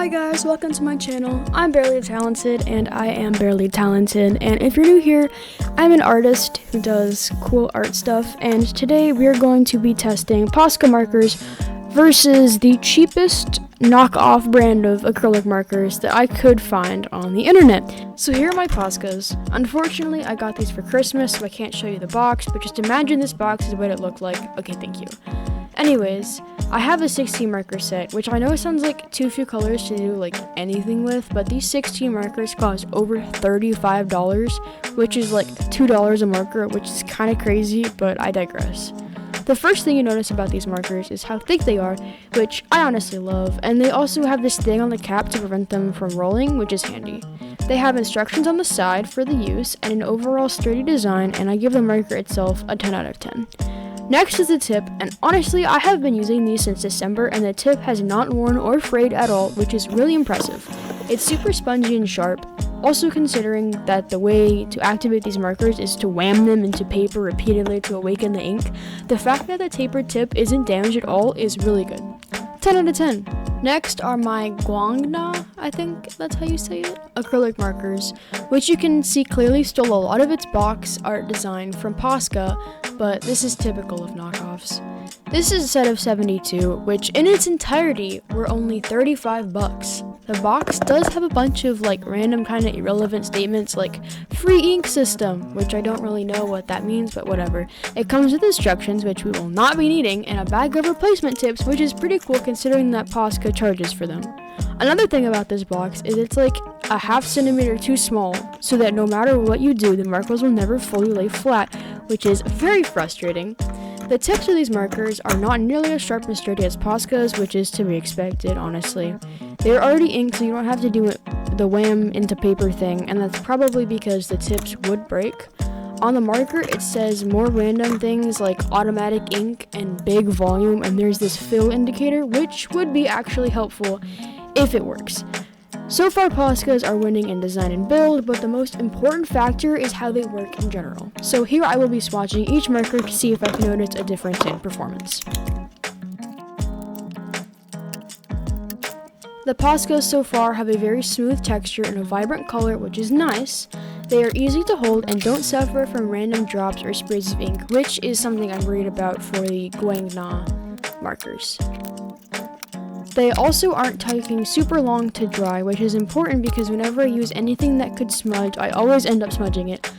Hi guys, welcome to my channel. I'm Barely Talented and I am Barely Talented, and if you're new here, I'm an artist who does cool art stuff, and today we are going to be testing Posca markers versus the cheapest knockoff brand of acrylic markers that I could find on the internet. So here are my Poscas. Unfortunately, I got these for Christmas, so I can't show you the box, but just imagine this box is what it looked like. Okay, thank you. Anyways, I have a 16 marker set, which I know sounds like too few colors to do like anything with, but these 16 markers cost over $35, which is like $2 a marker, which is kind of crazy, but I digress. The first thing you notice about these markers is how thick they are, which I honestly love, and they also have this thing on the cap to prevent them from rolling, which is handy. They have instructions on the side for the use and an overall sturdy design, and I give the marker itself a 10 out of 10. Next is the tip, and honestly I have been using these since December and the tip has not worn or frayed at all, which is really impressive. It's super spongy and sharp. Also, considering that the way to activate these markers is to wham them into paper repeatedly to awaken the ink, the fact that the tapered tip isn't damaged at all is really good. 10 out of 10. Next are my Guangna, I think that's how you say it, acrylic markers, which you can see clearly stole a lot of its box art design from Posca, but this is typical of knockoffs. This is a set of 72, which in its entirety were only $35. The box does have a bunch of like random kind of irrelevant statements like free ink system, which I don't really know what that means, but whatever. It comes with instructions, which we will not be needing, and a bag of replacement tips, which is pretty cool considering that Posca charges for them. Another thing about this box is it's like a ½ centimeter too small, so that no matter what you do, the markers will never fully lay flat, which is very frustrating. The tips of these markers are not nearly as sharp and sturdy as Posca's, which is to be expected, honestly. They're already inked, so you don't have to do the wham into paper thing, and that's probably because the tips would break. On the marker, it says more random things like automatic ink and big volume, and there's this fill indicator, which would be actually helpful if it works. So far, Poscas are winning in design and build, but the most important factor is how they work in general. So here I will be swatching each marker to see if I can notice a difference in performance. The Poscas so far have a very smooth texture and a vibrant color, which is nice. They are easy to hold and don't suffer from random drops or sprays of ink, which is something I'm worried about for the Guangna markers. They also aren't taking super long to dry, which is important because whenever I use anything that could smudge, I always end up smudging it.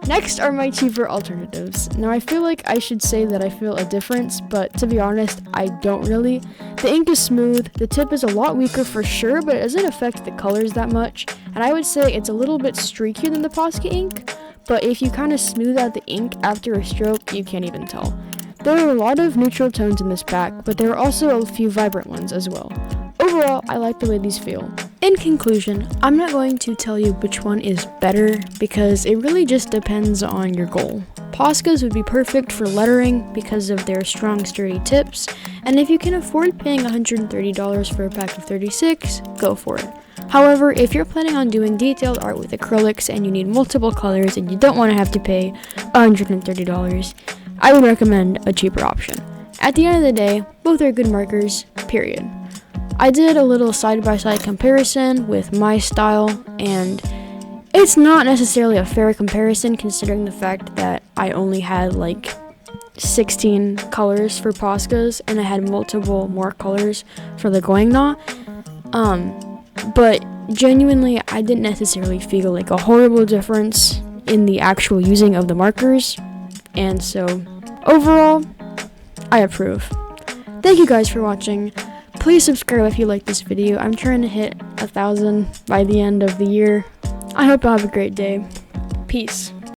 Next are my cheaper alternatives. Now I feel like I should say that I feel a difference, but to be honest, I don't really. The ink is smooth, the tip is a lot weaker for sure, but it doesn't affect the colors that much, and I would say it's a little bit streakier than the Posca ink, but if you kind of smooth out the ink after a stroke, you can't even tell. There are a lot of neutral tones in this pack, but there are also a few vibrant ones as well. Overall, I like the way these feel. In conclusion, I'm not going to tell you which one is better because it really just depends on your goal. Poscas would be perfect for lettering because of their strong, sturdy tips, and if you can afford paying $130 for a pack of 36, go for it. However, if you're planning on doing detailed art with acrylics and you need multiple colors and you don't want to have to pay $130, I would recommend a cheaper option. At the end of the day, both are good markers, period. I did a little side-by-side comparison with my style, and it's not necessarily a fair comparison considering the fact that I only had like 16 colors for Poscas and I had multiple more colors for the Guangna. But genuinely, I didn't necessarily feel like a horrible difference in the actual using of the markers. And so, overall, I approve. Thank you guys for watching. Please subscribe if you like this video. I'm trying to hit 1,000 by the end of the year. I hope you have a great day. Peace.